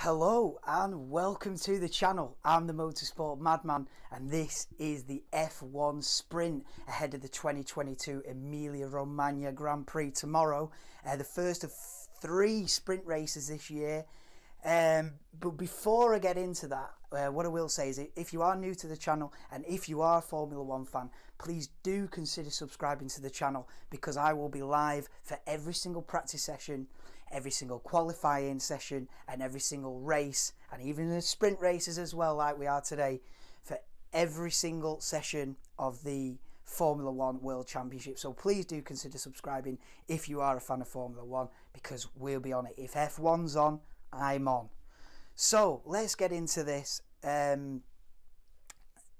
Hello and welcome to the channel. I'm the Motorsport Madman and this is the F1 Sprint ahead of the 2022 Emilia-Romagna Grand Prix tomorrow. The first of 3 sprint races this year. But before I get into that, what I will say is if you are new to the channel and if you are a Formula 1 fan, please do consider subscribing to the channel because I will be live for every single practice session, every single qualifying session and every single race, and even the sprint races as well, like we are today, for every single session of the Formula 1 World Championship. So please do consider subscribing if you are a fan of Formula 1 because we'll be on it. If F1's on, I'm on. So let's get into this.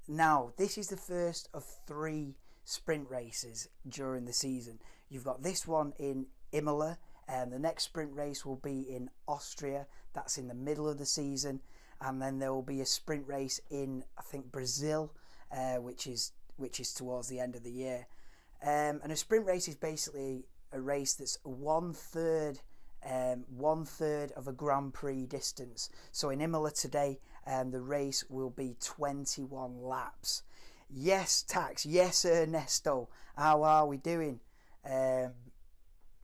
Now, this is the first of 3 sprint races during the season. You've got this one in Imola, and the next sprint race will be in Austria. That's in the middle of the season, and then there will be a sprint race in, I think, Brazil, which is towards the end of the year. And a sprint race is basically a race that's one third of a Grand Prix distance. So in Imola today, the race will be 21 laps. Yes, Tax. Yes, Ernesto. How are we doing?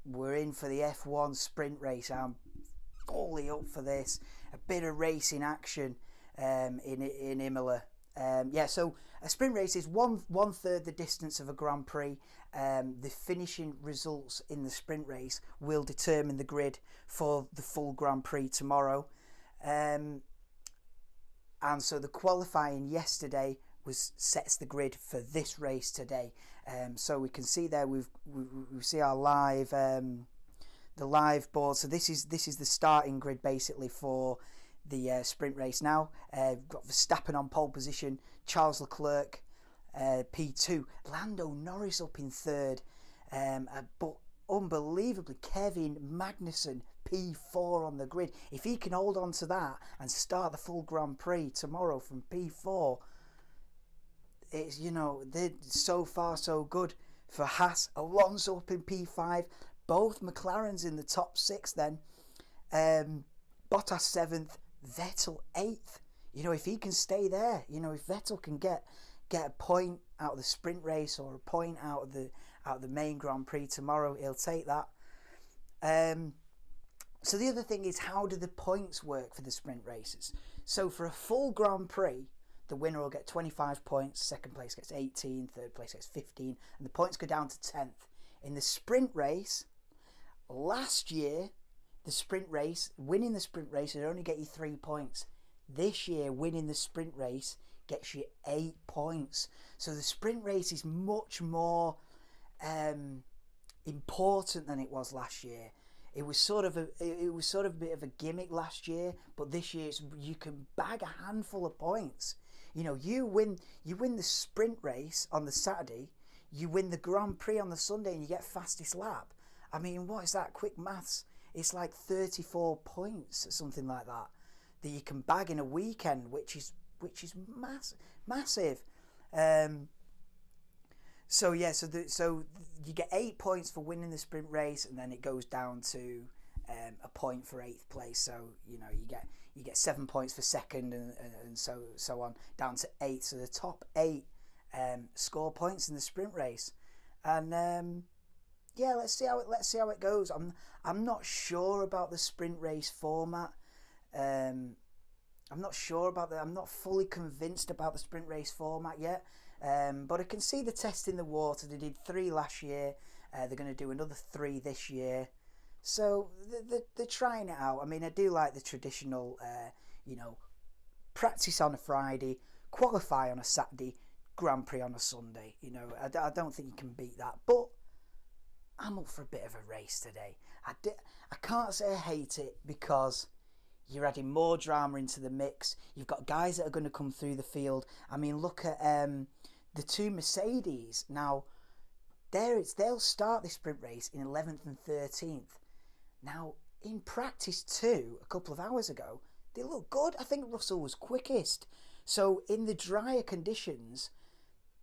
We're in for the F1 sprint race. I'm fully up for this. A bit of racing action in Imola. So a sprint race is one third the distance of a Grand Prix. The finishing results in the sprint race will determine the grid for the full Grand Prix tomorrow. And so the qualifying yesterday sets the grid for this race today. So we can see there we see our live the live board. So this is the starting grid basically for the sprint race now. We've got Verstappen on pole position, Charles Leclerc P2, Lando Norris up in 3rd, but unbelievably Kevin Magnussen P4 on the grid. If he can hold on to that and start the full Grand Prix tomorrow from P4, it's, they're so far so good for Haas. Alonso up in P5, both McLarens in the top 6 then. Bottas 7th, Vettel 8th. If he can stay there, if Vettel can get a point out of the sprint race or a point out of the main Grand Prix tomorrow, he'll take that. So the other thing is, how do the points work for the sprint races? So for a full Grand Prix, the winner will get 25 points, second place gets 18, third place gets 15, and the points go down to 10th. In the sprint race, last year, winning the sprint race would only get you 3 points. This year, winning the sprint race gets you 8 points. So the sprint race is much more important than it was last year. It was sort of a bit of a gimmick last year, but this year you can bag a handful of points. You win the sprint race on the Saturday, you win the Grand Prix on the Sunday, and you get fastest lap. I mean, what is that? Quick maths. It's like 34 points or something like that you can bag in a weekend, which is massive. So you get 8 points for winning the sprint race, and then it goes down to a point for 8th place. So you get 7 points for second, and so on down to 8. So the top 8 score points in the sprint race, and let's see how it goes. I'm not sure about the sprint race format. I'm not sure about that. I'm not fully convinced about the sprint race format yet. But I can see the test in the water. They did 3 last year. They're going to do another 3 this year. So they're trying it out. I mean, I do like the traditional, practice on a Friday, qualify on a Saturday, Grand Prix on a Sunday. I don't think you can beat that. But I'm up for a bit of a race today. I can't say I hate it because you're adding more drama into the mix. You've got guys that are going to come through the field. I mean, look at the 2 Mercedes. Now, they'll start this sprint race in 11th and 13th. Now, in practice 2, a couple of hours ago, they look good. I think Russell was quickest. So in the drier conditions,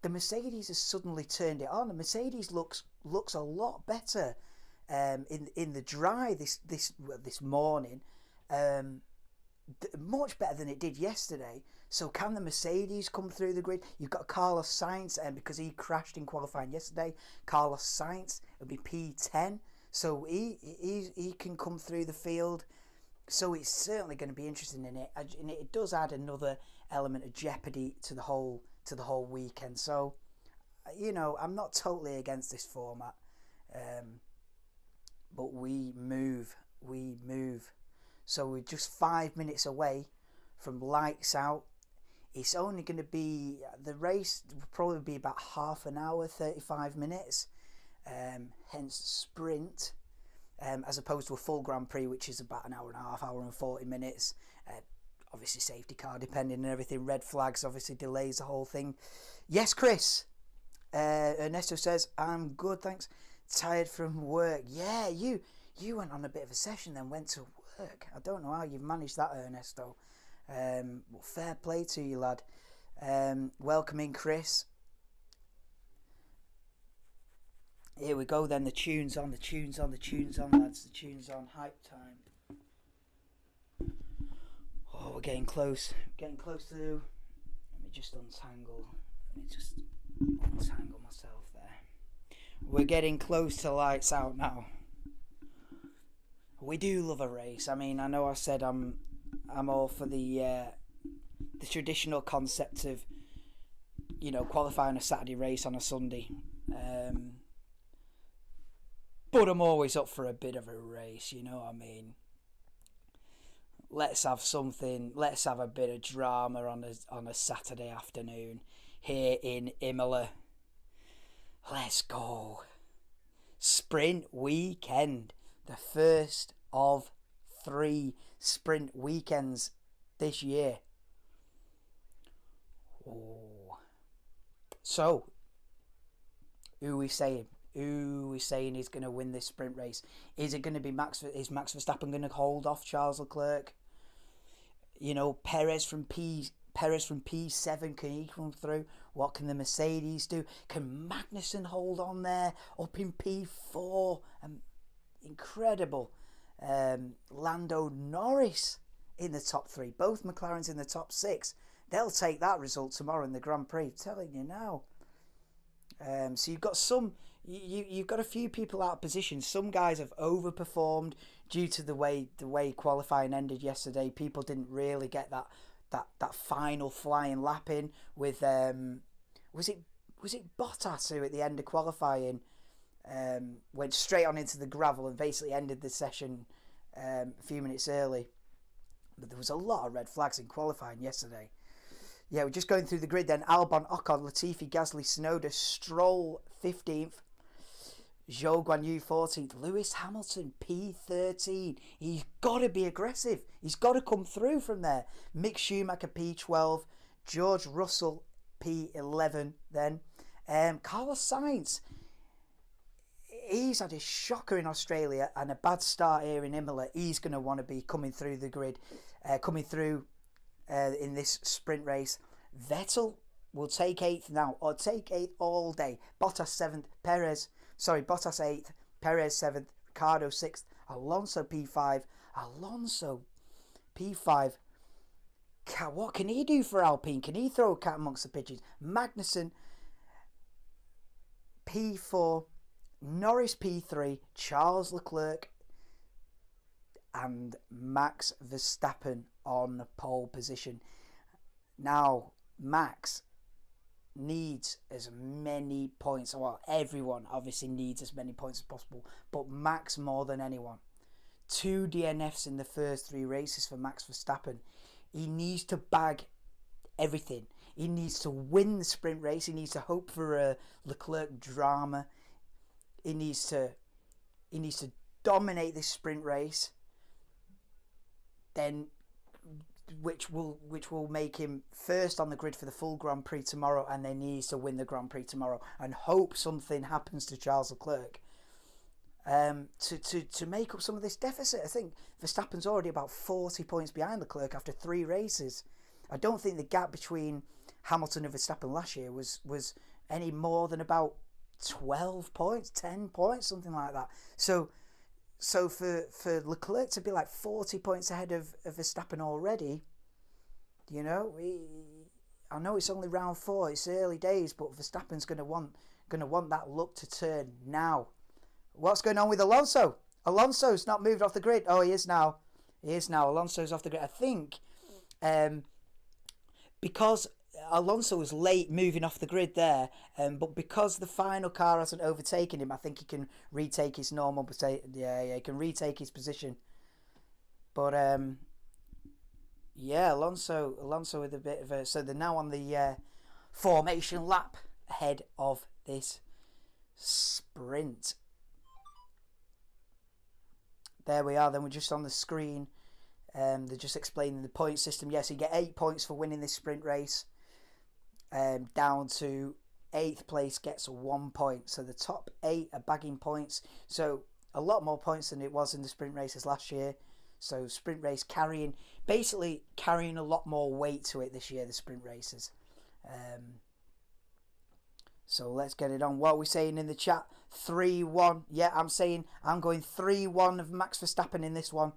the Mercedes has suddenly turned it on. The Mercedes looks a lot better in the dry this morning. much better than it did yesterday. So can the Mercedes come through the grid? You've got Carlos Sainz, and because he crashed in qualifying yesterday, Carlos Sainz will be P10, so he can come through the field. So it's certainly going to be interesting in it, and it does add another element of jeopardy to the whole weekend. So, I'm not totally against this format, but we move. So we're just 5 minutes away from lights out. It's only going to be, the race will probably be about half an hour, 35 minutes, hence sprint, as opposed to a full Grand Prix, which is about an hour and a half, hour and 40 minutes. Obviously safety car depending and everything, red flags obviously delays the whole thing. Yes, Chris. Ernesto says, I'm good, thanks. Tired from work. Yeah, you went on a bit of a session then went to work. I don't know how you've managed that, Ernesto. Well, fair play to you, lad. Welcome in, Chris. Here we go then, the tune's on, lads. The tune's on, hype time. Oh, we're getting close. Let me just untangle myself there. We're getting close to lights out now. We do love a race. I mean, I know I said I'm all for the traditional concept of, qualifying a Saturday race on a Sunday. But I'm always up for a bit of a race, you know what I mean? Let's have something. Let's have a bit of drama on a Saturday afternoon here in Imola. Let's go. Sprint weekend. The first of 3 sprint weekends this year. Oh. So, who are we saying? Who is saying he's going to win this sprint race? Is it going to be Max? Is Max Verstappen going to hold off Charles Leclerc? Perez from P7, can he come through? What can the Mercedes do? Can Magnussen hold on there up in P4? Incredible. Lando Norris in the top 3. Both McLarens in the top 6. They'll take that result tomorrow in the Grand Prix. I'm telling you now. So you've got you've got a few people out of position. Some guys have overperformed due to the way qualifying ended yesterday. People didn't really get that final flying lap in with was it Bottas who at the end of qualifying went straight on into the gravel and basically ended the session a few minutes early. But there was a lot of red flags in qualifying yesterday. Yeah, we're just going through the grid then. Albon, Ocon, Latifi, Gasly, Tsunoda, Stroll 15th, Zhou Guanyu 14th, Lewis Hamilton P13. He's got to be aggressive. He's got to come through from there. Mick Schumacher P12, George Russell P11 then. Carlos Sainz, he's had a shocker in Australia and a bad start here in Imola. He's going to want to be coming through the grid, in this sprint race. Vettel will take 8th now, or take 8th all day. Bottas 8th, Perez 7th, Ricciardo 6th, Alonso P5. What can he do for Alpine? Can he throw a cat amongst the pigeons? Magnussen P4, Norris P3, Charles Leclerc and Max Verstappen on pole position. Now, Max needs as many points. Well, everyone obviously needs as many points as possible, but Max more than anyone. 2 DNFs in the first 3 races for Max Verstappen. He needs to bag everything. He needs to win the sprint race. He needs to hope for a Leclerc drama. He needs to dominate this sprint race. Then, which will make him first on the grid for the full Grand Prix tomorrow, and then he needs to win the Grand Prix tomorrow and hope something happens to Charles Leclerc to make up some of this deficit. I think Verstappen's already about 40 points behind Leclerc after 3 races. I don't think the gap between Hamilton and Verstappen last year was any more than about 12 points, 10 points, something like that. So So for Leclerc to be like 40 points ahead of Verstappen already, you know, I know it's only round 4, it's early days, but Verstappen's going to want that luck to turn now. What's going on with Alonso? Alonso's not moved off the grid. Oh, he is now. Alonso's off the grid. I think because Alonso was late moving off the grid there, but because the final car hasn't overtaken him, I think he can retake his normal position. Yeah, he can retake his position. But yeah, Alonso with a bit of a... So they're now on the formation lap ahead of this sprint. There we are. Then we're just on the screen. They're just explaining the point system. Yes, you get 8 points for winning this sprint race. Down to 8th place gets 1 point. So the top 8 are bagging points. So a lot more points than it was in the sprint races last year. So sprint race basically carrying a lot more weight to it this year, the sprint races. So let's get it on. What are we saying in the chat? 3-1. Yeah, I'm going 3-1 of Max Verstappen in this one.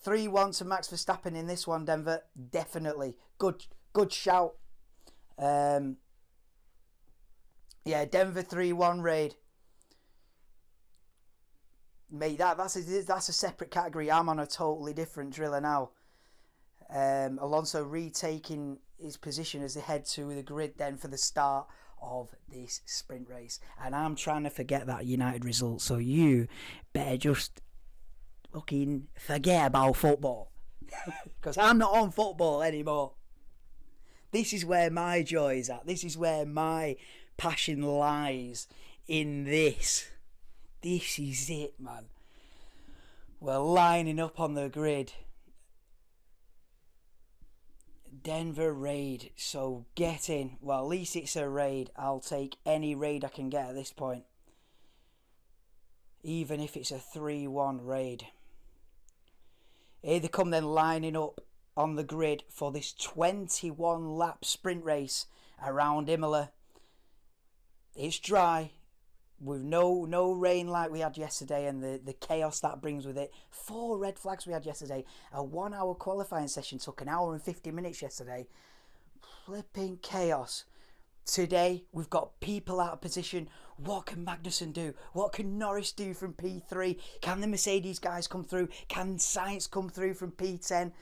3-1 to Max Verstappen in this one, Denver. Definitely. Good shout. Yeah, Denver 3-1 raid. Mate, that's a separate category. I'm on a totally different driller now. Alonso retaking his position as they head to the grid then for the start of this sprint race. And I'm trying to forget that United result, so you better just fucking forget about football. Because I'm not on football anymore. This is where my joy is at. This is where my passion lies, in this. This is it, man. We're lining up on the grid. Denver raid. So get in. Well, at least it's a raid. I'll take any raid I can get at this point. Even if it's a 3-1 raid. Here they come then, lining up on the grid for this 21 lap sprint race around Imola. It's dry. With no rain like we had yesterday, and the chaos that brings with it. 4 red flags we had yesterday. A 1 hour qualifying session took an hour and 50 minutes yesterday. Flipping chaos. Today we've got people out of position. What can Magnussen do? What can Norris do from P3? Can the Mercedes guys come through? Can Sainz come through from P10?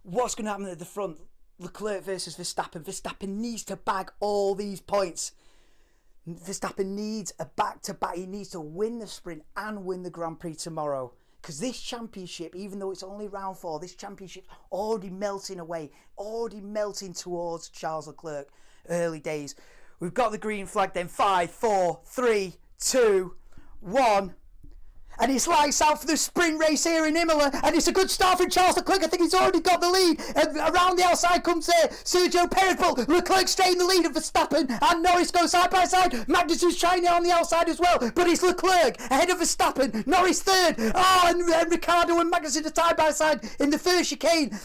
What's going to happen at the front? Leclerc versus Verstappen. Verstappen needs to bag all these points. Verstappen needs a back-to-back. He needs to win the sprint and win the Grand Prix tomorrow. Because this championship, even though it's only round 4, this championship's already melting away. Already melting towards Charles Leclerc. Early days. We've got the green flag then. 5, 4, 3, 2, 1. And it's lights out for the sprint race here in Imola. And it's a good start for Charles Leclerc. I think he's already got the lead. And around the outside comes Sergio Perez. But Leclerc straight in the lead of Verstappen. And Norris goes side by side. Magnussen's trying it on the outside as well. But it's Leclerc ahead of Verstappen. Norris third. Oh, and Ricciardo and Magnussen are side by side in the first chicane.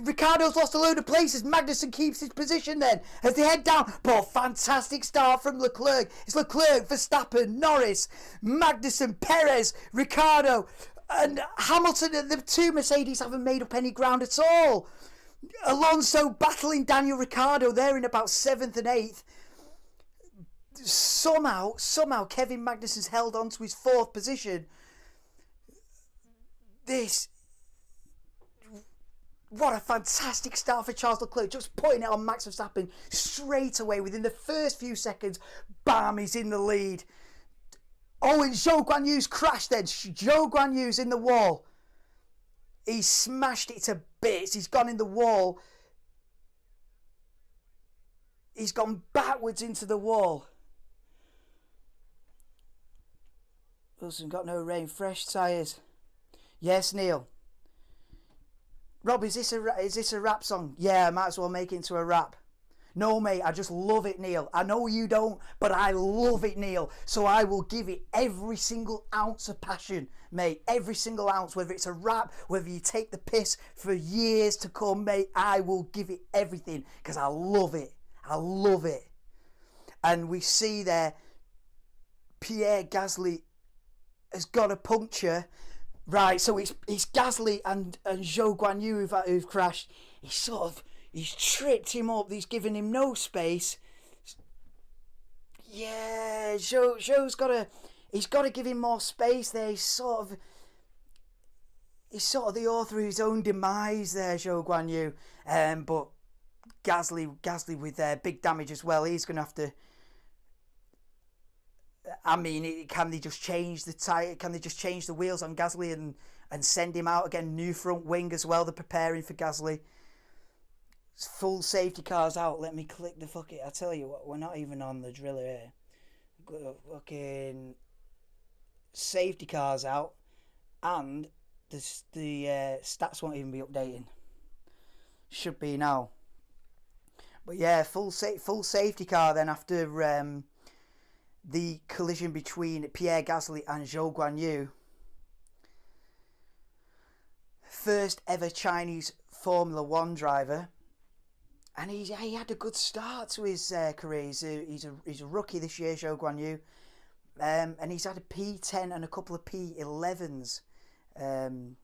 Ricciardo's lost a load of places. Magnussen keeps his position then as they head down. But fantastic start from Leclerc. It's Leclerc, Verstappen, Norris, Magnussen, Perez, Ricciardo and Hamilton. The 2 Mercedes haven't made up any ground at all. Alonso battling Daniel Ricciardo there in about 7th and 8th. Somehow Kevin Magnussen's held on to his 4th position. What a fantastic start for Charles Leclerc, just putting it on Max Verstappen straight away within the first few seconds. Bam, he's in the lead. Oh, and Zhou Guanyu's crashed then. Zhou Guanyu's in the wall. He smashed it to bits. He's gone in the wall. He's gone backwards into the wall. Wilson got no rain. Fresh tyres. Yes, Neil. Rob, is this a rap song? Yeah, I might as well make it into a rap. No, mate, I just love it, Neil. I know you don't, but I love it, Neil. So I will give it every single ounce of passion, mate. Every single ounce, whether it's a rap, whether you take the piss for years to come, mate, I will give it everything because I love it. I love it. And we see there Pierre Gasly has got a puncture. Right, so it's Gasly and Zhou Guanyu who've crashed. He's tripped him up. He's given him no space. Yeah, Zhou's got to give him more space there. He's sort of the author of his own demise there, Zhou Guanyu. But Gasly with big damage as well. He's going to have to. I mean, can they just change the tire? Can they just change the wheels on Gasly and send him out again? New front wing as well. They're preparing for Gasly. Full safety cars out. Let me click the fuck it. I tell you what, we're not even on the driller here. Fucking safety cars out, and the stats won't even be updating. Should be now. But yeah, full safety car then after the collision between Pierre Gasly and Zhou Guanyu. First ever Chinese Formula One driver. And he had a good start to his career. He's a rookie this year, Zhou Guanyu. And he's had a P10 and a couple of P11s. And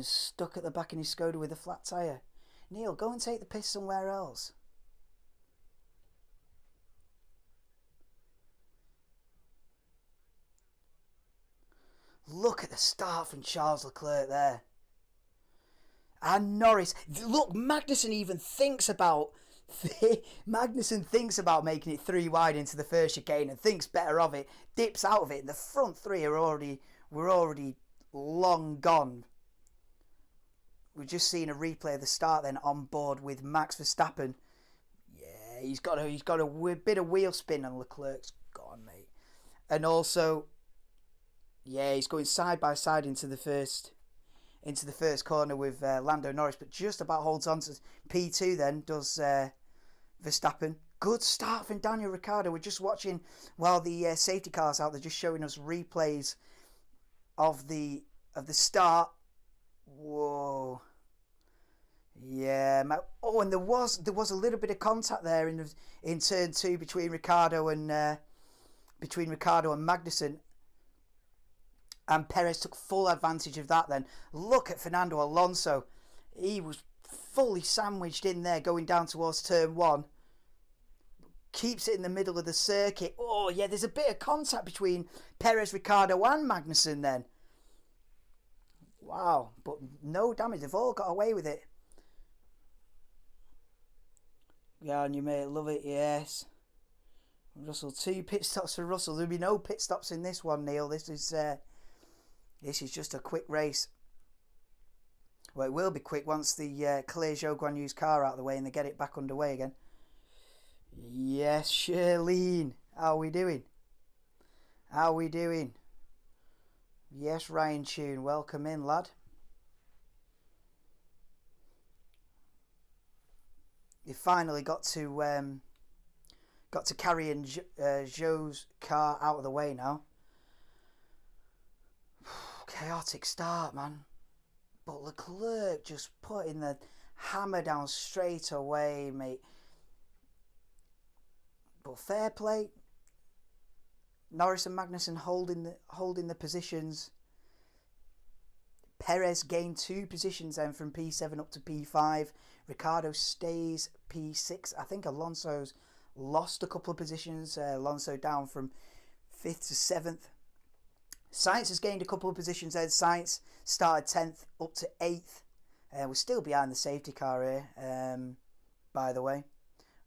stuck at the back in his Skoda with a flat tyre. Neil, go and take the piss somewhere else. Look at the start from Charles Leclerc there. And Norris. Look, Magnussen even thinks about making it 3 wide into the first chicane and thinks better of it. Dips out of it. And the front three were already long gone. We've just seen a replay of the start then on board with Max Verstappen. Yeah, he's got a bit of wheel spin and Leclerc's gone, mate. And also, yeah, he's going side by side into the first corner with Lando Norris, but just about holds on to P2 then, does Verstappen. Good start from Daniel Ricciardo. We're just watching while the safety car's out. They're just showing us replays of the start. Whoa. Yeah. Oh, and there was a little bit of contact there in turn 2 between Ricciardo and Magnussen. And Perez took full advantage of that then. Look at Fernando Alonso. He was fully sandwiched in there going down towards turn 1. Keeps it in the middle of the circuit. Oh, yeah, there's a bit of contact between Perez, Ricciardo and Magnussen then. Wow, but no damage. They've all got away with it. Yeah, and you may love it, yes. Russell, 2 pit stops for Russell. There'll be no pit stops in this one, Neil. This is just a quick race. Well, it will be quick once the clear Zhou Guanyu's car out of the way and they get it back underway again. Yes, Shirlene. How are we doing? Yes, Ryan Tune. Welcome in, lad. They finally got to carrying Zhou's car out of the way now. Chaotic start, man. But Leclerc just putting the hammer down straight away, mate. But fair play. Norris and Magnussen holding the positions. Perez gained 2 positions then from P7 up to P5. Ricciardo stays P6. I think Alonso's lost a couple of positions. Alonso down from 5th to 7th. Sainz has gained a couple of positions there. Sainz started 10th up to 8th. We're still behind the safety car here, by the way,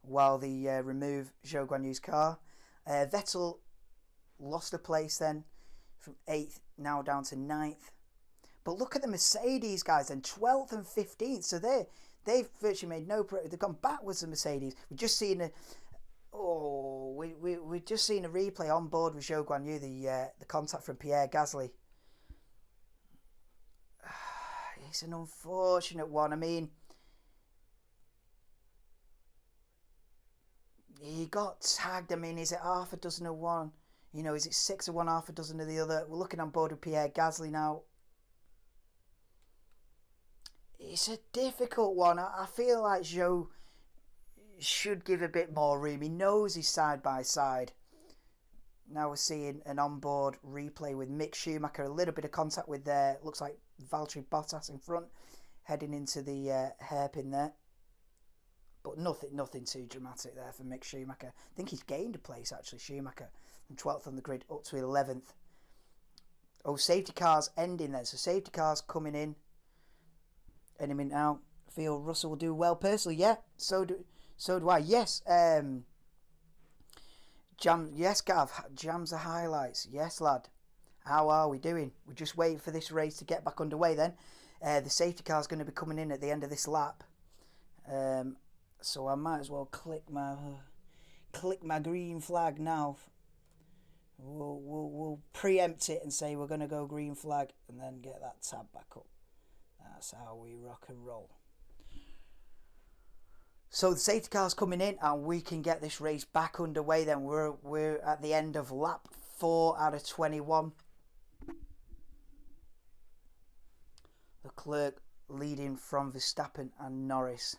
while they remove Zhou Guanyu's car. Vettel lost a place then from 8th, now down to 9th. But look at the Mercedes guys then, 12th and 15th. So they've virtually made no progress. They've gone backwards, the Mercedes. We've just seen we've just seen a replay on board with Zhou Guanyu, the contact from Pierre Gasly. It's an unfortunate one. I mean, he got tagged. I mean, is it half a dozen of one? You know, is it 6 of one, half a dozen of the other? We're looking on board with Pierre Gasly now. It's a difficult one. I feel like Zhou should give a bit more room. He knows he's side by side Now we're seeing an onboard replay with Mick Schumacher. A little bit of contact with looks like Valtteri Bottas in front, heading into the hairpin there. But nothing too dramatic there for Mick Schumacher. I think he's gained a place, actually, Schumacher. From 12th on the grid up to 11th. Oh, safety cars ending then. So safety cars coming in. Any minute now. I feel Russell will do well personally. Yeah, so do I. Yes, yes, Gav. Jams the highlights. Yes, lad. How are we doing? We're just waiting for this race to get back underway then. The safety car's going to be coming in at the end of this lap. So I might as well click my green flag now. We'll preempt it and say we're going to go green flag and then get that tab back up. That's how we rock and roll. So the safety car's coming in and we can get this race back underway then. We're at the end of lap 4 out of 21. Leclerc leading from Verstappen and Norris.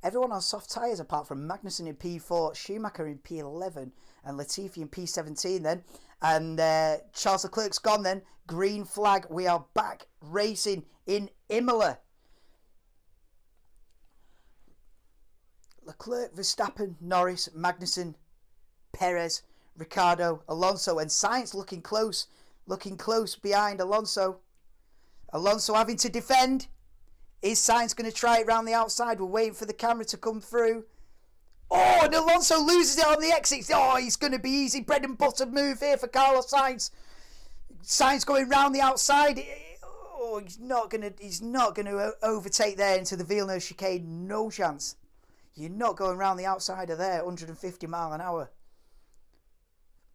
Everyone on soft tyres apart from Magnussen in P4, Schumacher in P11 and Latifi in P17 then. And Charles Leclerc's gone then. Green flag. We are back racing in Imola. Leclerc, Verstappen, Norris, Magnussen, Perez, Ricciardo, Alonso and Sainz looking close behind Alonso. Alonso having to defend. Is Sainz going to try it round the outside? We're waiting for the camera to come through. Oh, and Alonso loses it on the exit. Oh, he's going to be easy. Bread and butter move here for Carlos Sainz. Sainz going round the outside. Oh, he's not going to overtake there into the Villeneuve chicane. No chance. You're not going round the outside of there, 150 mile an hour.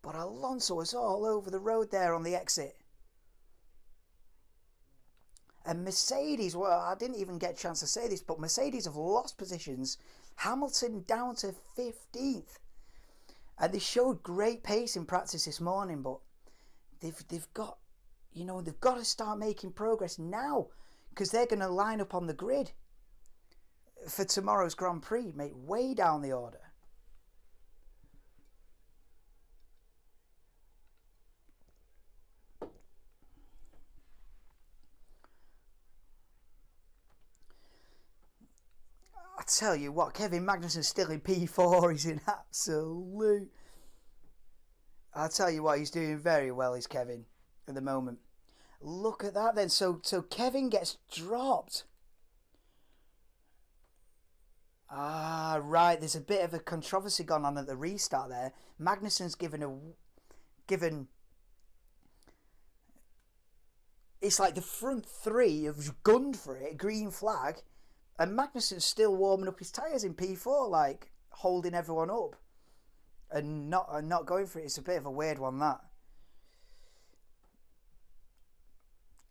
But Alonso was all over the road there on the exit. And Mercedes, well, I didn't even get a chance to say this, but Mercedes have lost positions. Hamilton down to 15th. And they showed great pace in practice this morning, but they've got to start making progress now because they're going to line up on the grid for tomorrow's Grand Prix, mate, way down the order. I tell you what, Kevin Magnussen's still in P4. He's in absolute... I tell you what, he's doing very well, is Kevin, at the moment. Look at that then. So Kevin gets dropped. Ah, right. There's a bit of a controversy gone on at the restart there. Magnussen's given... It's like the front three have gunned for it, green flag, and Magnussen's still warming up his tyres in P4, like holding everyone up and not going for it. It's a bit of a weird one, that.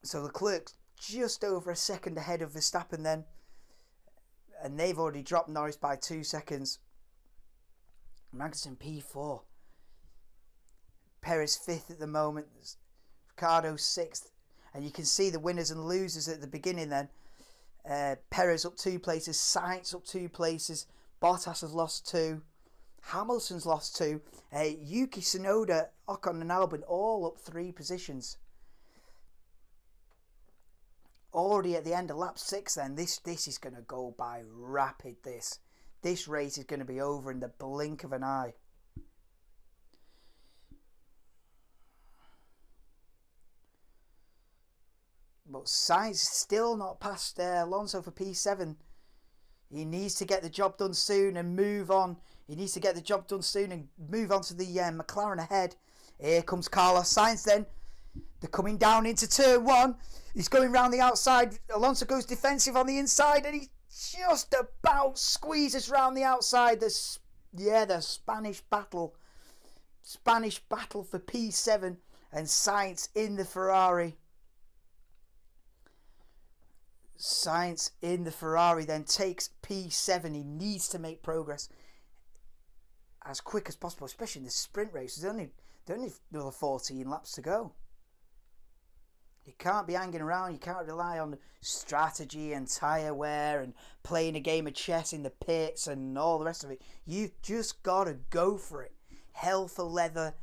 So Leclerc's just over a second ahead of Verstappen then. And they've already dropped Norris by 2 seconds. Magnussen P4. Perez 5th at the moment. Ricciardo 6th. And you can see the winners and losers at the beginning then. Perez up 2 places. Sainz up 2 places. Bottas has lost 2. Hamilton's lost 2. Yuki Tsunoda, Ocon and Albon all up 3 positions. Already at the end of lap 6 then. This is going to go by rapid, this race is going to be over in the blink of an eye. But Sainz still not past Alonso for P7. He needs to get the job done soon and move on. He needs to get the job done soon and move on to the McLaren ahead. Here comes Carlos Sainz then. They're coming down into turn 1. He's going round the outside. Alonso goes defensive on the inside and he just about squeezes round the outside. The Spanish battle. Spanish battle for P7 and Sainz in the Ferrari. Sainz in the Ferrari then takes P7. He needs to make progress as quick as possible, especially in the sprint race. There's only another 14 laps to go. You can't be hanging around. You can't rely on strategy and tyre wear and playing a game of chess in the pits and all the rest of it. You've just got to go for it. hell for leather,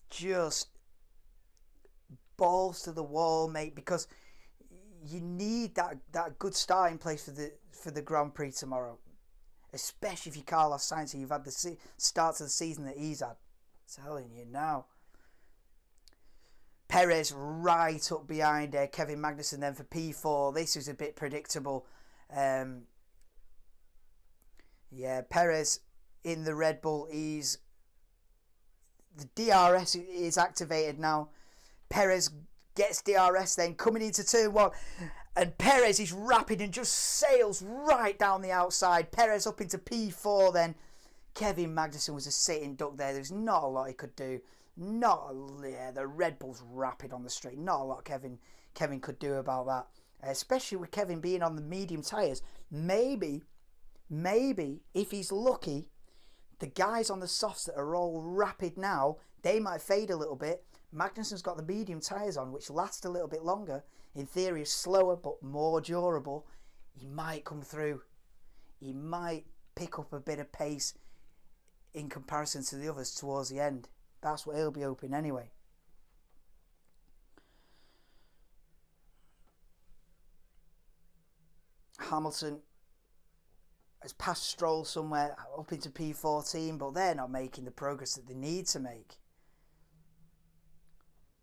just balls to the wall, mate, because you need that good starting place for the Grand Prix tomorrow, especially if you're Carlos Sainz and you've had the start of the season that he's had. I'm telling you now. Perez right up behind Kevin Magnussen then for P4. This is a bit predictable. Yeah, Perez in the Red Bull. The DRS is activated now. Perez gets DRS then coming into turn 1. And Perez is rapid and just sails right down the outside. Perez up into P4 then. Kevin Magnussen was a sitting duck there. There's not a lot he could do. The Red Bull's rapid on the straight. Not a lot Kevin could do about that. Especially with Kevin being on the medium tyres. Maybe, if he's lucky, the guys on the softs that are all rapid now, they might fade a little bit. Magnussen's got the medium tyres on, which last a little bit longer. In theory, is slower but more durable. He might come through. He might pick up a bit of pace in comparison to the others towards the end. That's what he'll be hoping anyway. Hamilton has passed Stroll somewhere up into P14, but they're not making the progress that they need to make.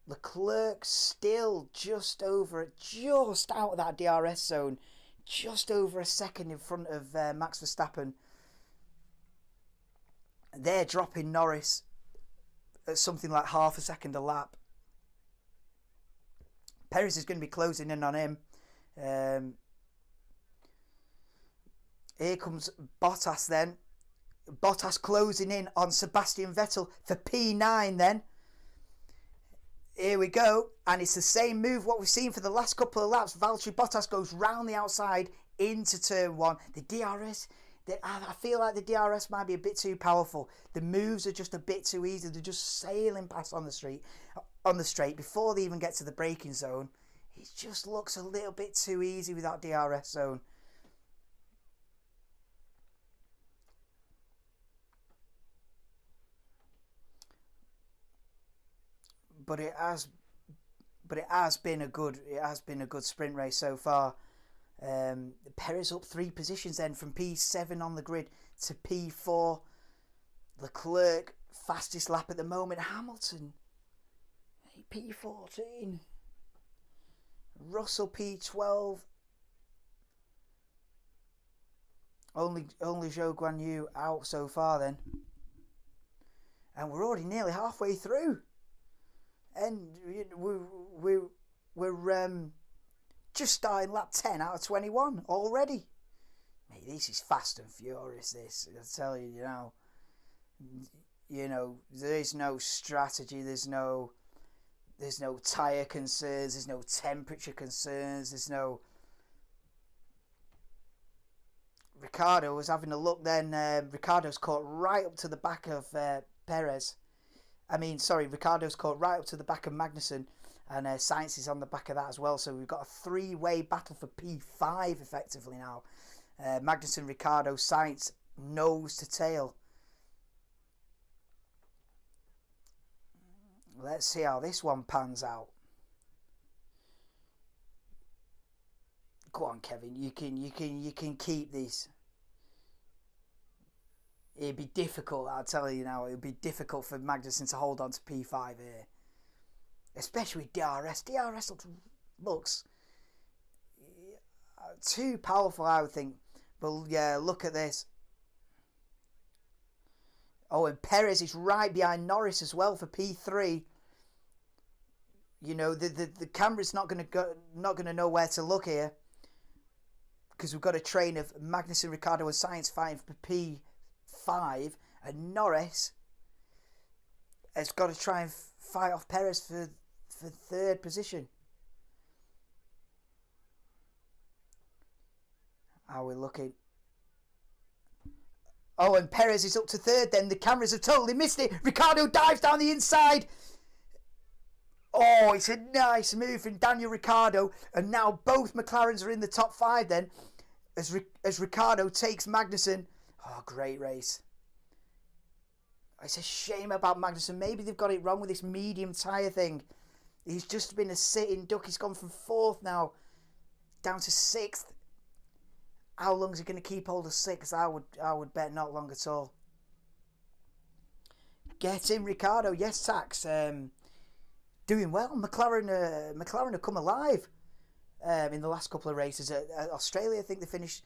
Leclerc still just out of that DRS zone, just over a second in front of Max Verstappen. They're dropping Norris at something like half a second a lap. Perez is going to be closing in on him. Here comes Bottas then. Bottas closing in on Sebastian Vettel for P9 then. Here we go. And it's the same move what we've seen for the last couple of laps. Valtteri Bottas goes round the outside into turn 1. The DRS, I feel like the DRS might be a bit too powerful. The moves are just a bit too easy. They're just sailing past on the straight before they even get to the braking zone. It just looks a little bit too easy with that DRS zone. But it has been a good sprint race so far. Perez up 3 positions then from P7 on the grid to P4. Leclerc fastest lap at the moment. Hamilton P14. Russell P12. Only Zhou Guanyu out so far then. And we're already nearly halfway through. And we're just starting lap 10 out of 21 already. Mate, this is fast and furious, this. I tell you, there is no strategy, there's no tyre concerns, there's no temperature concerns, there's no... Ricciardo was having a look then. Ricciardo's caught right up to the back of Perez. Ricciardo's caught right up to the back of Magnussen, and Sainz is on the back of that as well. So we've got a 3-way battle for P5 effectively now. Magnussen, Ricciardo, Sainz, nose to tail. Let's see how this one pans out. Go on, Kevin. You can keep these. It'd be difficult, I'll tell you now. It'd be difficult for Magnussen to hold on to P5 here, especially with DRS. DRS looks too powerful, I would think. But yeah, look at this. Oh, and Perez is right behind Norris as well for P3. The camera's not going to know where to look here, because we've got a train of Magnussen, Ricciardo, and Sainz fighting for P5, and Norris has got to try and fight off Perez for third position. How are we looking? Oh, and Perez is up to third then. The cameras have totally missed it. Ricciardo dives down the inside. Oh, it's a nice move from Daniel Ricciardo. And now both McLarens are in the top 5 then, as Ricciardo takes Magnussen. Oh, great race. It's a shame about Magnussen. Maybe they've got it wrong with this medium tyre thing. He's just been a sitting duck. He's gone from 4th now down to 6th. How long is he going to keep hold of 6th? I would bet not long at all. Get in, Ricciardo. Yes, Tax. Doing well. McLaren have come alive in the last couple of races. Australia, I think they finished,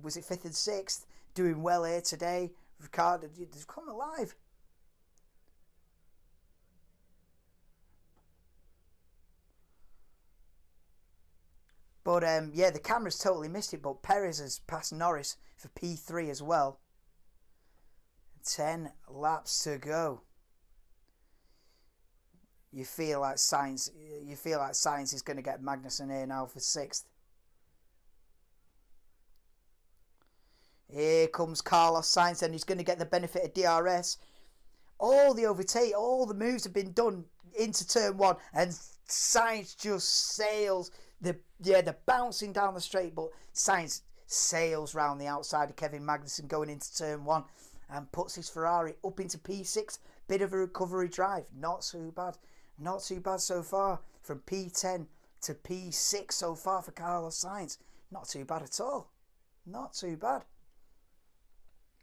was it 5th and 6th? Doing well here today. Ricciardo, they've come alive. But yeah, the camera's totally missed it. But Perez has passed Norris for P3 as well. 10 laps to go. You feel like Sainz is going to get Magnussen here now for 6th. Here comes Carlos Sainz, and he's going to get the benefit of DRS. All the overtake, all the moves have been done into turn 1, and Sainz just sails. They're bouncing down the straight, but Sainz sails round the outside of Kevin Magnussen going into turn 1 and puts his Ferrari up into P6. Bit of a recovery drive. Not too bad. Not too bad so far. From P10 to P6 so far for Carlos Sainz. Not too bad at all. Not too bad.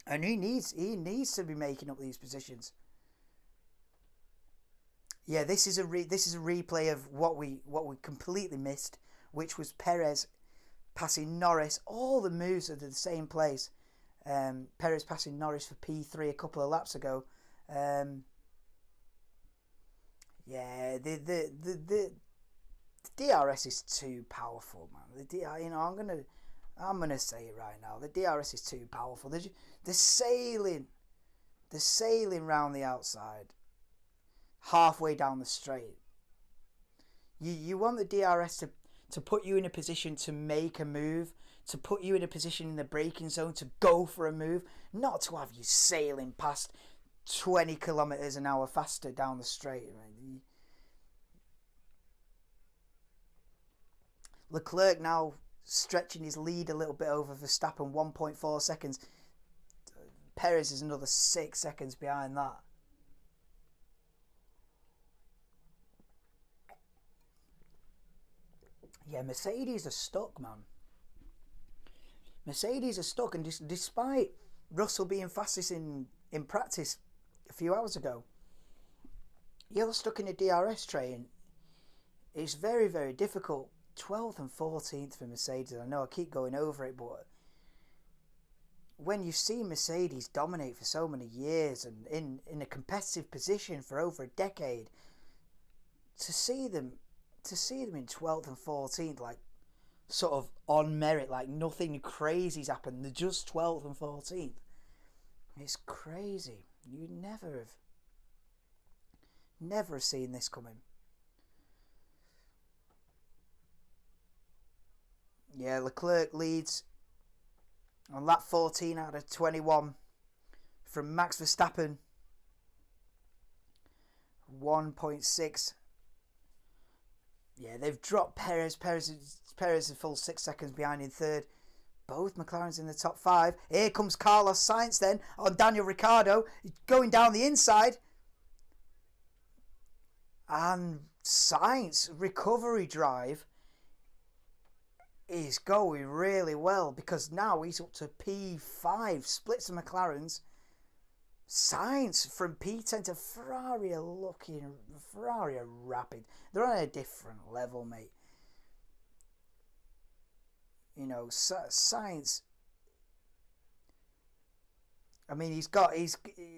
And he needs to be making up these positions. Yeah, this is a replay of what we completely missed, which was Perez passing Norris. All the moves are to the same place. Perez passing Norris for P3 a couple of laps ago. Yeah, the DRS is too powerful, man. I'm gonna say it right now. The DRS is too powerful. They're sailing round the outside, halfway down the straight. You want the DRS to put you in a position to make a move, to put you in a position in the braking zone to go for a move, not to have you sailing past 20 kilometers an hour faster down the straight. Leclerc now stretching his lead a little bit over Verstappen, 1.4 seconds. Perez is another 6 seconds behind that. Yeah, Mercedes are stuck, man. Mercedes are stuck, and despite Russell being fastest in practice a few hours ago, you're stuck in a DRS train. It's very, very difficult. 12th and 14th for Mercedes. I know I keep going over it, but when you've seen Mercedes dominate for so many years and in a competitive position for over a decade, to see them in 12th and 14th, like sort of on merit, like nothing crazy's happened, they're just 12th and 14th. It's crazy. You'd never have seen this coming. Yeah, Leclerc leads on lap 14 out of 21 from Max Verstappen. 1.6. Yeah, they've dropped Perez. Perez is a full 6 seconds behind in third. Both McLarens in the top 5. Here comes Carlos Sainz then on Daniel Ricciardo. Going down the inside. And Sainz recovery drive is going really well, because now he's up to P5, splits the McLarens. Sainz from P10 to Ferrari are rapid. They're on a different level, mate. You know, Sainz, I mean,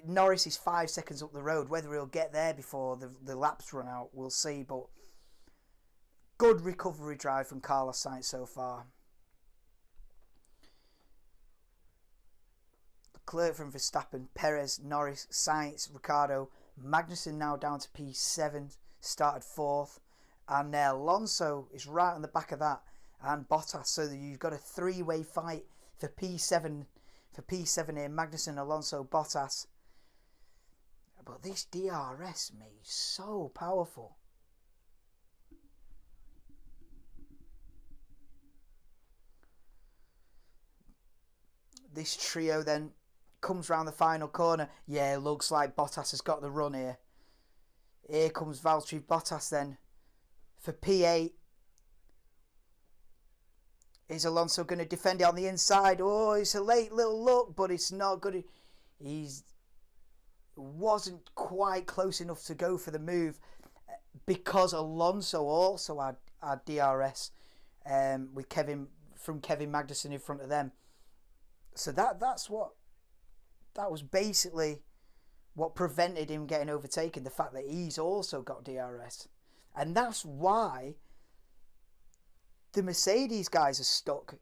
Norris is 5 seconds up the road. Whether he'll get there before the laps run out, we'll see, but good recovery drive from Carlos Sainz so far. Leclerc from Verstappen, Perez, Norris, Sainz, Ricciardo, Magnussen now down to P7, started 4th, and Alonso is right on the back of that, and Bottas. So that you've got a 3-way fight for P7 here. Magnussen, Alonso, Bottas. But this DRS, mate, so powerful. This trio then comes round the final corner. Yeah, looks like Bottas has got the run here. Here comes Valtteri Bottas then for P8. Is Alonso going to defend it on the inside? Oh, it's a late little look, but it's not good. He's wasn't quite close enough to go for the move because Alonso also had DRS with Kevin Magnussen in front of them. So that was basically what prevented him getting overtaken, the fact that he's also got DRS. And that's why the Mercedes guys are stuck,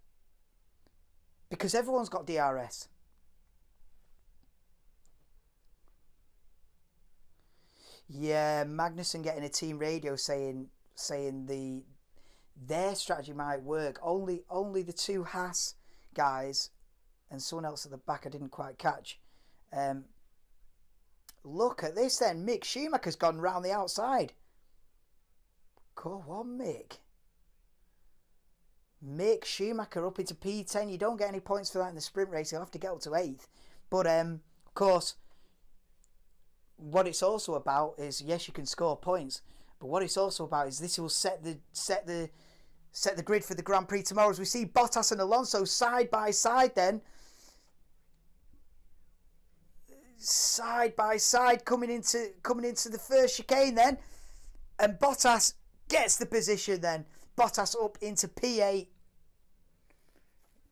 because everyone's got DRS. Yeah, Magnussen getting a team radio saying their strategy might work. Only the two Haas guys and someone else at the back I didn't quite catch. Look at this then. Mick Schumacher's gone round the outside. Go on, Mick. Mick Schumacher up into P10. You don't get any points for that in the sprint race. You'll have to get up to 8th. But, of course, what it's also about is, yes, you can score points. But what it's also about is this will set the grid for the Grand Prix tomorrow. As we see Bottas and Alonso side by side then. Side by side coming into the first chicane then, and Bottas gets the position then. Bottas up into P8.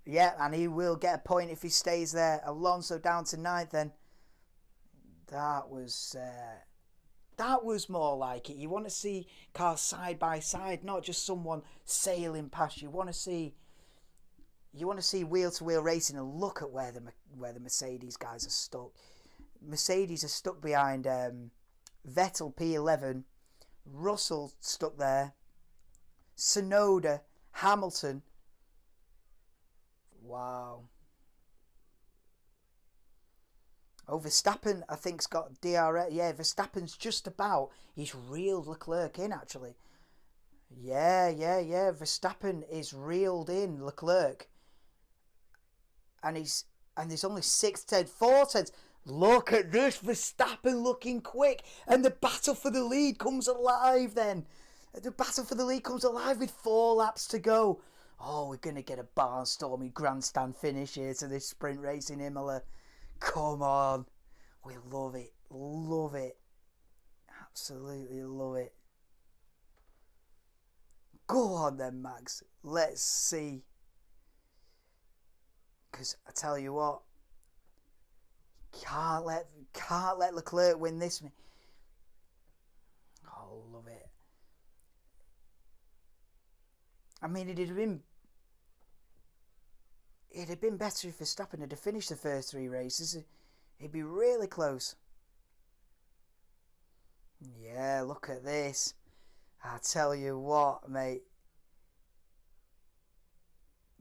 Yeah, and he will get a point if he stays there. Alonso down to 9th then. That was more like it. You want to see cars side by side, not just someone sailing past you. You want to see wheel to wheel racing, and look at where the Mercedes guys are stuck. Mercedes are stuck behind Vettel P11, Russell stuck there, Tsunoda, Hamilton. Wow. Oh, Verstappen, I think, has got DRS. Yeah, Verstappen's just about. He's reeled Leclerc in, actually. Yeah. Verstappen is reeled in Leclerc. And there's only 4 tenths. Look at this, Verstappen looking quick. And the battle for the lead comes alive then. The battle for the lead comes alive with 4 laps to go. Oh, we're going to get a barnstorming grandstand finish here to this sprint race in Imola. Come on. We love it. Love it. Absolutely love it. Go on then, Max. Let's see. Because I tell you what, can't let Leclerc win this. Oh, love it. I mean, it'd have been better if Verstappen had finished the first 3 races. It'd be really close. Yeah, look at this. I tell you what, mate.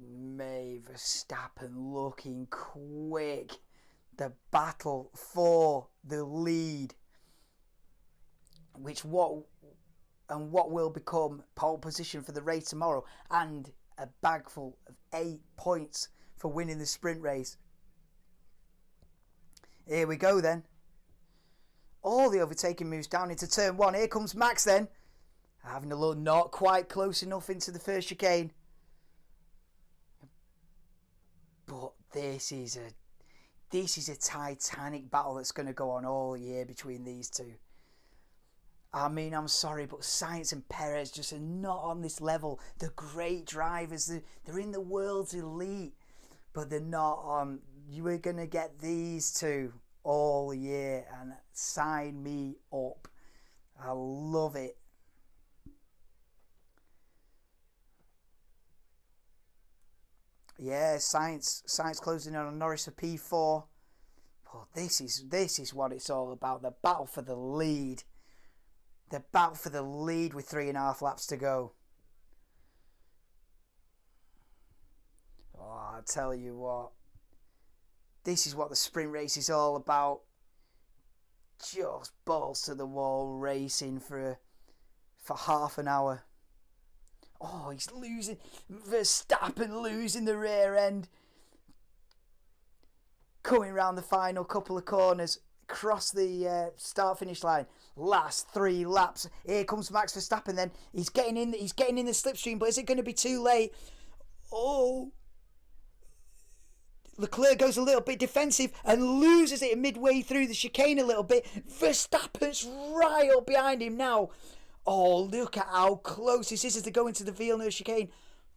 Verstappen looking quick. The battle for the lead, what will become pole position for the race tomorrow, and a bag full of 8 points for winning the sprint race. Here we go then. All the overtaking moves down into turn 1. Here comes Max then, having a look, not quite close enough into the first chicane. But this is a titanic battle that's going to go on all year between these two. I mean, I'm sorry, but Sainz and Perez just are not on this level. They're great drivers. They're in the world's elite, but they're not on. You are going to get these two all year, and sign me up. I love it. Yeah, Sainz closing in on Norris for P4. But this is what it's all about. The battle for the lead. The battle for the lead with 3.5 laps to go. Oh, I tell you what. This is what the sprint race is all about. Just balls to the wall racing for half an hour. Oh, he's losing. Verstappen losing the rear end. coming round the final couple of corners, across the start-finish line. Last 3 laps. Here comes Max Verstappen. Then he's getting in the slipstream, but is it going to be too late? Oh, Leclerc goes a little bit defensive and loses it midway through the chicane a little bit. Verstappen's right up behind him now. Oh, look at how close this is as they go into the Villeneuve chicane.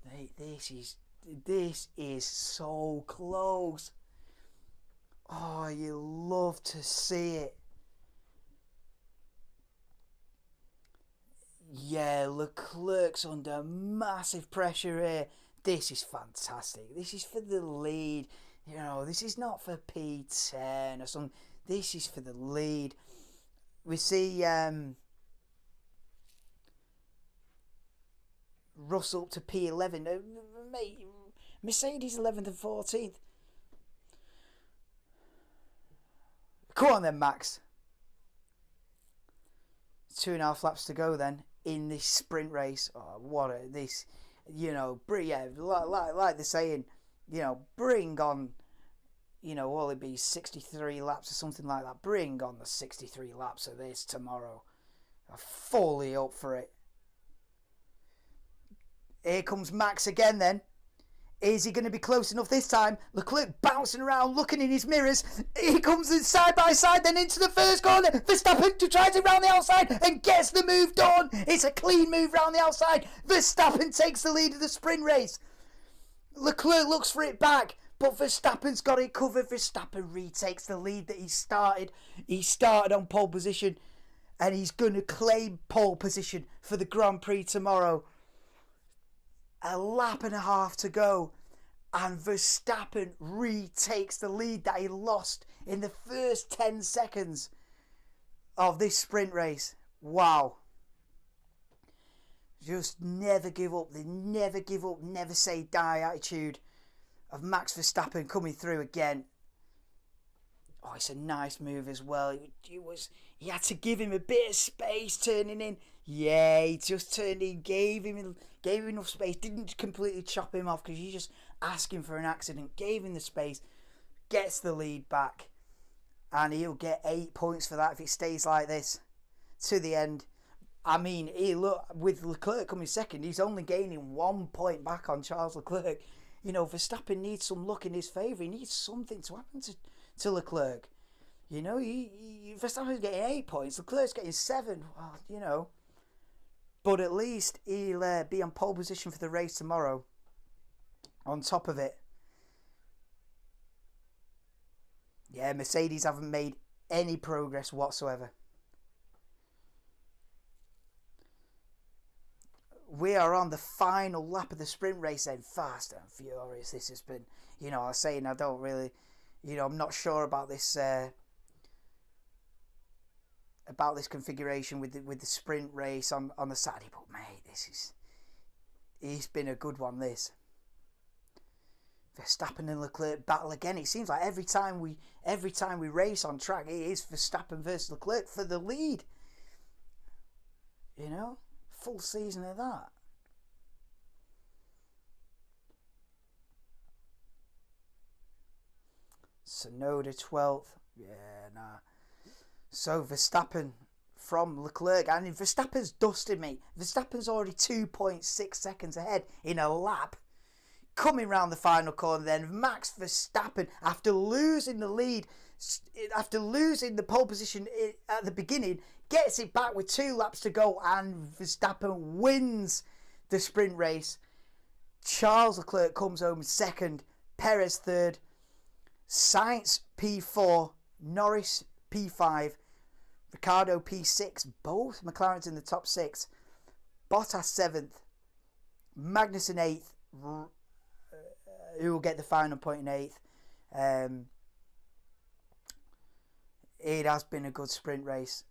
Mate, this is so close. Oh, you love to see it. Yeah, Leclerc's under massive pressure here. This is fantastic. This is for the lead. You know, this is not for P10 or something. This is for the lead. We see Russell up to P11. Mate, Mercedes 11th and 14th. Come on then, Max. 2.5 laps to go then in this sprint race. Oh, what a this, you know, yeah, like they're saying, you know, bring on, you know, will it be 63 laps or something like that? Bring on the 63 laps of this tomorrow. I'm fully up for it. Here comes Max again then. Is he going to be close enough this time? Leclerc bouncing around, looking in his mirrors. He comes in side by side, then into the first corner. Verstappen tries it round the outside and gets the move done. It's a clean move round the outside. Verstappen takes the lead of the sprint race. Leclerc looks for it back, but Verstappen's got it covered. Verstappen retakes the lead that he started. He started on pole position, and he's going to claim pole position for the Grand Prix tomorrow. A lap and a half to go, and Verstappen retakes the lead that he lost in the first 10 seconds of this sprint race. Wow. Just never give up. The never give up, never say die attitude of Max Verstappen coming through again. Oh, it's a nice move as well. He had to give him a bit of space turning in. Yeah, he just turned in, gave him enough space. Didn't completely chop him off because he's just asking for an accident. Gave him the space, gets the lead back, and he'll get 8 points for that if it stays like this to the end. I mean, with Leclerc coming second, he's only gaining 1 point back on Charles Leclerc. You know, Verstappen needs some luck in his favour. He needs something to happen to Leclerc. You know, Verstappen's getting 8 points. Leclerc's getting 7. Well, you know. But at least he'll be on pole position for the race tomorrow. On top of it. Yeah, Mercedes haven't made any progress whatsoever. We are on the final lap of the sprint race then. Fast and furious this has been. You know, I was saying I don't really, you know, I'm not sure about this configuration with the sprint race on the Saturday, but mate, it's been a good one, this. Verstappen and Leclerc battle again. It seems like every time we race on track, it is Verstappen versus Leclerc for the lead. You know, full season of that. Sonoda 12th. Yeah, nah. So Verstappen from Leclerc, and Verstappen's dusted me. Verstappen's already 2.6 seconds ahead in a lap. Coming round the final corner then, Max Verstappen, after losing the lead, after losing the pole position at the beginning, gets it back with 2 laps to go, and Verstappen wins the sprint race. Charles Leclerc comes home second, Perez third, Sainz P4, Norris P5, Ricciardo P6, both McLaren's in the top 6, Bottas 7th, Magnussen 8th, who will get the final point in 8th. It has been a good sprint race.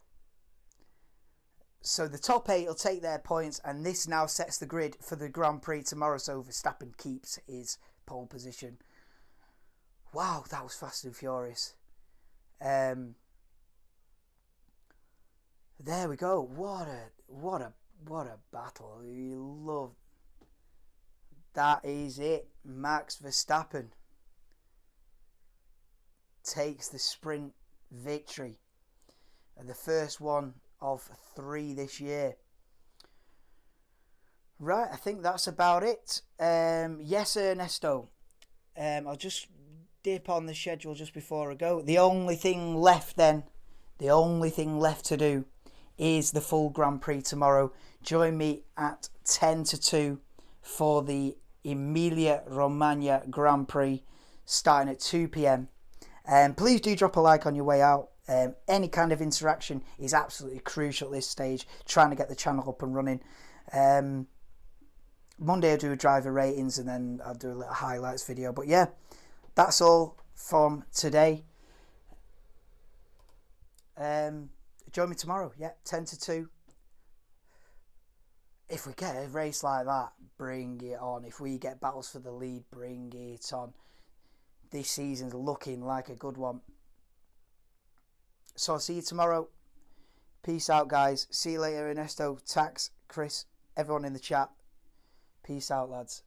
So the top 8 will take their points, and this now sets the grid for the Grand Prix tomorrow, so Verstappen keeps his pole position. Wow, that was fast and furious. There we go. What a battle. You love. That is it. Max Verstappen. takes the sprint victory. The first one of 3 this year. Right, I think that's about it. Yes, Ernesto. I'll just dip on the schedule just before I go. The only thing left to do is the full Grand Prix tomorrow. Join me at 10 to 2 for the Emilia-Romagna Grand Prix starting at 2 p.m. Please do drop a like on your way out. Any kind of interaction is absolutely crucial at this stage, trying to get the channel up and running. Monday I'll do a driver ratings and then I'll do a little highlights video. But yeah, that's all from today. Join me tomorrow, 10 to 2. If we get a race like that, bring it on. If we get battles for the lead, bring it on. This season's looking like a good one. So I'll see you tomorrow. Peace out, guys. See you later, Ernesto, Tax, Chris, everyone in the chat. Peace out, lads.